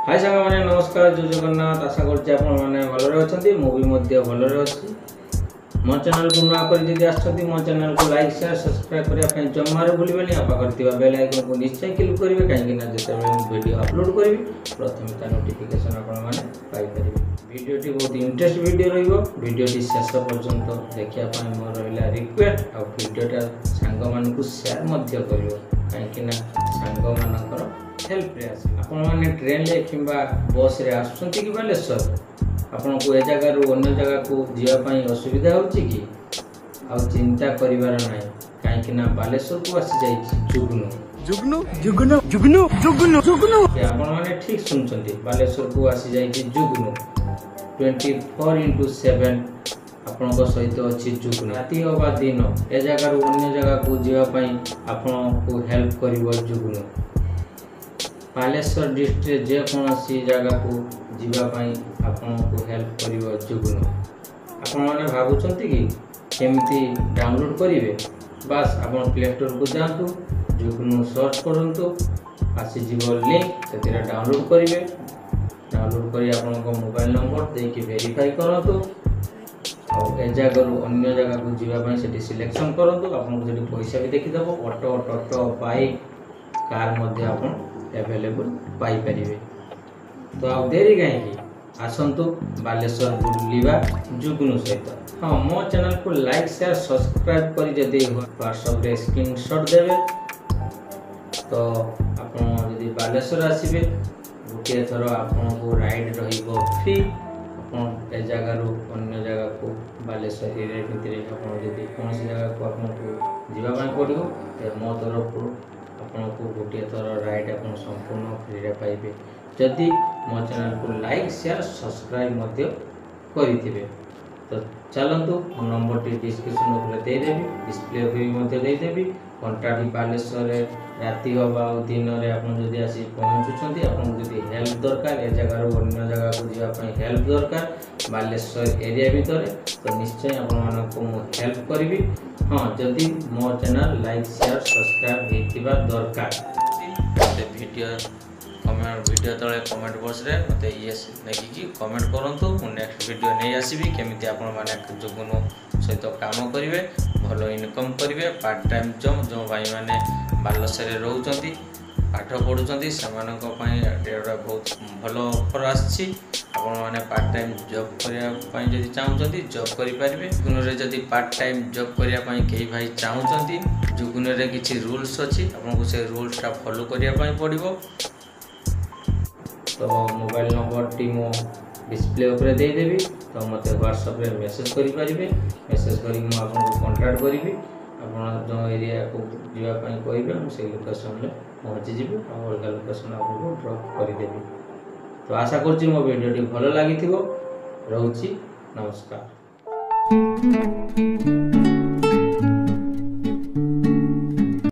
हाय सांग मैंने नमस्कार जय जगन्नाथ आशा करछि आपण माने भलरे अछंती मु भी मध्ये भलरे अछि मो चैनल को नया कर जदि आछंती मो चैनल को लाइक शेयर सब्सक्राइब करिया पे जम्मारे भूलिबेनी आपा करथिबा बेल आइकन को निश्चय क्लिक करिवे काहेकि ना जते मैं वीडियो अपलोड करबी प्रथम ता नोटिफिकेशन आपण माने पाई परिबे। वीडियोटी बहुत इंटरेस्ट वीडियो रहिबो वीडियोटी शेष पर्यंत देखिया पाए मोर रहला रिक्वेस्ट आ वीडियोटा सांग मानकु शेयर मध्ये करिवो काहेकि ना सांग मानकर हेल्प रे आसी आपण माने ट्रेन ले किबा बस रे आछंती कि बालेश्वर आपण को ए जगह रु अन्य जगह को जिया पई असुविधा होची कि आ चिंता करिवार नाही काहेकि ना बालेश्वर को आसी जाई जुगनु जुगनु जुगनु जुगनु जुगनु जुगनु आपण माने ठीक सुनचंती बालेश्वर को आसी जाई जुगनु 24x7 आपण को सहित अछि जुगनु राति अबा दिन ए जगह रु अन्य जगह को जिया पई आपण को हेल्प करिवो जुगनु बालेश्वर डिस्ट्रिक्ट जे कोनसी जगह को जीवा पई आपन को हेल्प करिवो जुगनु आपन माने भाबुचंती कि केमिति डाउनलोड करिवे बस आपन प्ले स्टोर को जांतु जुगनु सर्च करंतु आसी जीवो लिंक सेतिरा डाउनलोड करिवे डाउनलोड करी आपन को मोबाइल नंबर दे के वेरीफाई करंतु और ए जगह रु अन्य जगह को जीवा पई सेठी सिलेक्शन करंतु आपन को जेठी पैसा भी देखि दबो ऑटो टोटो बाइक कार मध्ये आपन अवेलेबल पाई परिवे। तो आ देरी कहीं आसतु बालेश्वर बुलिबा जुगनु सहित हाँ मो चैनल को लाइक शेयर सब्सक्राइब करी जदि व्हाट्सएप रे स्क्रीनशॉट देबे तो आपन जदि बालेश्वर आसीबे गोटे थरो आपन को राइड रहिबो फ्री आपन ए जगह रो अन्य जगह को बालेश्वर रे भितरे आपन जदि कोन सी जगह को आपन को जीवा पय पड़िबो ते मो तरफ आपन को गोटे थर राइड आपन संपूर्ण फ्री रे पाइबे जदि मो चैनल को लाइक शेयर सब्सक्राइब मध्य करिथिबे। तो चलंतु नंबर टी डिस्क्रिप्शन ऊपर दे देबी डिस्प्ले भी मध्य दे देबी कांटेक्ट बालेश्वर रे राति होबा दिन रे आपन जदि आसी पहुंचुचंती आपन जदि हेल्प दरकार ए जगह रो अन्य जगह को जिया पई हेल्प दरकार बालेश्वर एरिया भीतर तो निश्चय आपन मानन को मो हेल्प करबी हां जदि मो चैनल लाइक शेयर सब्सक्राइब हेतिबा दरकार ते वीडियो तले कमेंट बॉक्स रे मते यस नेकी कमेंट करंतु मु नेक्स्ट वीडियो नै आसीबी केमिति आपन माने जुगनु सहित काम करिवे भलो इनकम करिवे पार्ट टाइम जॉब जो भाई माने बालेश्वर रे रहउचंती पाठ पढुचंती सेमानक पई एटा बहुत भलो ऑफर आछि आपन माने पार्ट टाइम जॉब करिया पई जदि चाहुचंती जॉब करि परिबे जुगनु रे जदि पार्ट टाइम जॉब करिया पई केही भाई चाहुचंती जुगनु रे किछि रूल्स अछि आपन को से रूल्स टा फॉलो करिया पई पडिबो। तो मोबाइल नंबर टी मो डिस्प्ले ऊपर दे देबी तो मते व्हाट्सएप रे मेसेज करि परिबे मेसेज करी मु आपन को कांटेक्ट करिबी आपन जो एरिया को जीवा पई कहबे हम से लोकेशन ले पहुंची जिबे और अलग लोकेशन आपन को ड्रॉप करि देबी। तो आशा करछि मो वीडियो टी भलो लागिथिबो रहउछि नमस्कार।